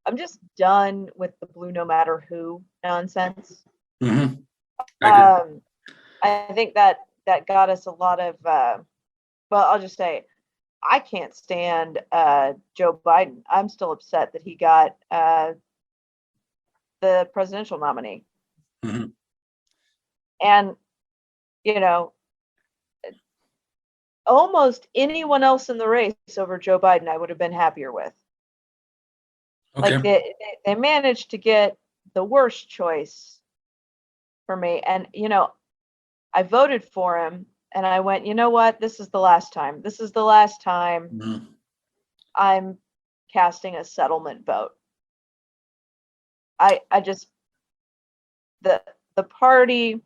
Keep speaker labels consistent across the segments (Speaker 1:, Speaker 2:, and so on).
Speaker 1: I'm just done with the blue no matter who nonsense.
Speaker 2: Mm-hmm. I agree.
Speaker 1: I think that got us a lot of, well, I'll just say, I can't stand Joe Biden. I'm still upset that he got the presidential nominee.
Speaker 2: Mm-hmm.
Speaker 1: And, you know, almost anyone else in the race over Joe Biden, I would have been happier with.
Speaker 2: Okay.
Speaker 1: Like they managed to get the worst choice for me. And, I voted for him and I went, you know what? This is the last time. This is the last time
Speaker 2: Mm-hmm.
Speaker 1: I'm casting a settlement vote. I just, the party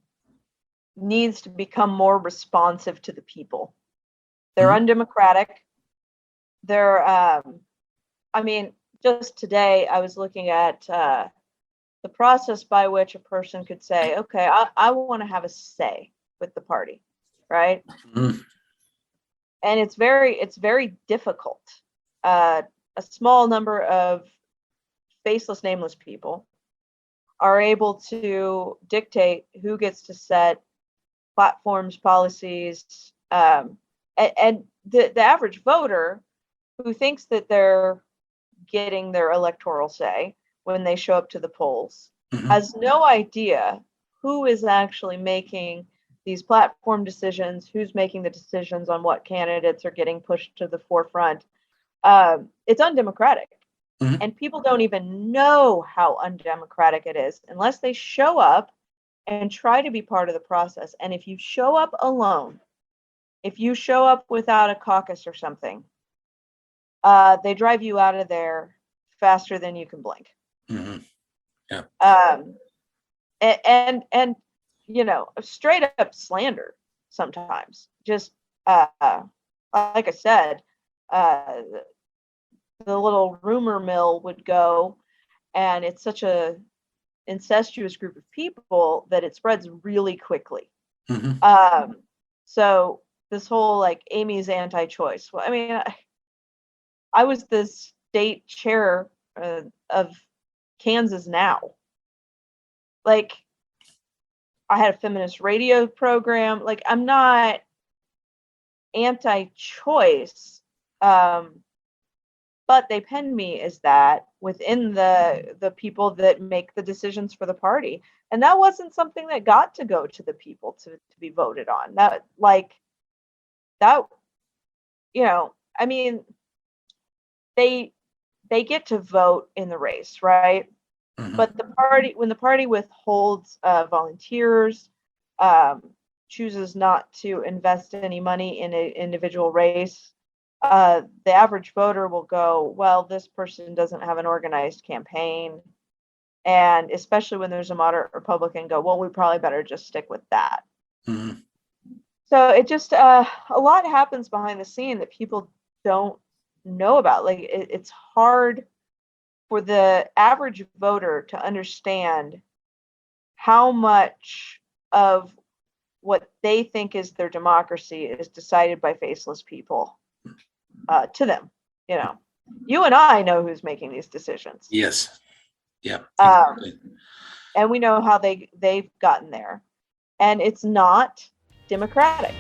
Speaker 1: needs to become more responsive to the people. They're
Speaker 2: Mm-hmm.
Speaker 1: undemocratic. They're, I mean, just today I was looking at the process by which a person could say, okay, I want to have a say with the party, right?
Speaker 2: Mm-hmm.
Speaker 1: And it's very difficult. A small number of faceless, nameless people are able to dictate who gets to set platforms, policies, and the average voter who thinks that they're getting their electoral say when they show up to the polls
Speaker 2: Mm-hmm.
Speaker 1: has no idea who is actually making these platform decisions, who's making the decisions on what candidates are getting pushed to the forefront. It's undemocratic.
Speaker 2: Mm-hmm.
Speaker 1: And people don't even know how undemocratic it is unless they show up and try to be part of the process. And if you show up alone, if you show up without a caucus or something, they drive you out of there faster than you can blink.
Speaker 2: Mm-hmm. Yeah.
Speaker 1: And straight up slander sometimes. Just like I said, the little rumor mill would go, and it's such a incestuous group of people that it spreads really quickly.
Speaker 2: Mm-hmm.
Speaker 1: So this whole like Amy's anti-choice. Well, I mean, I was the state chair of Kansas Now. Like, I had a feminist radio program. Like, I'm not anti-choice, but they pen me as that within the people that make the decisions for the party, and that wasn't something that got to go to the people to be voted on. That I mean, they get to vote in the race, right?
Speaker 2: Mm-hmm.
Speaker 1: But when the party withholds volunteers, chooses not to invest any money in an individual race, the average voter will go, well, this person doesn't have an organized campaign. And especially when there's a moderate Republican, go, well, we probably better just stick with that.
Speaker 2: Mm-hmm.
Speaker 1: So it just, a lot happens behind the scene that people don't know about. Like, it's hard for the average voter to understand how much of what they think is their democracy is decided by faceless people to them. You and I know who's making these decisions.
Speaker 2: Yes. Yeah.
Speaker 1: Exactly. And we know how they've gotten there. And it's not democratic.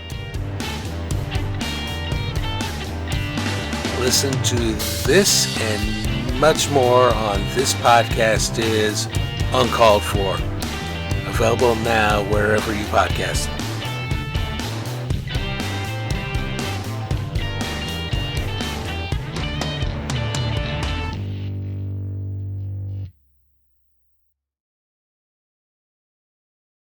Speaker 2: Listen to this and much more on This Podcast is Uncalled For. Available now wherever you podcast.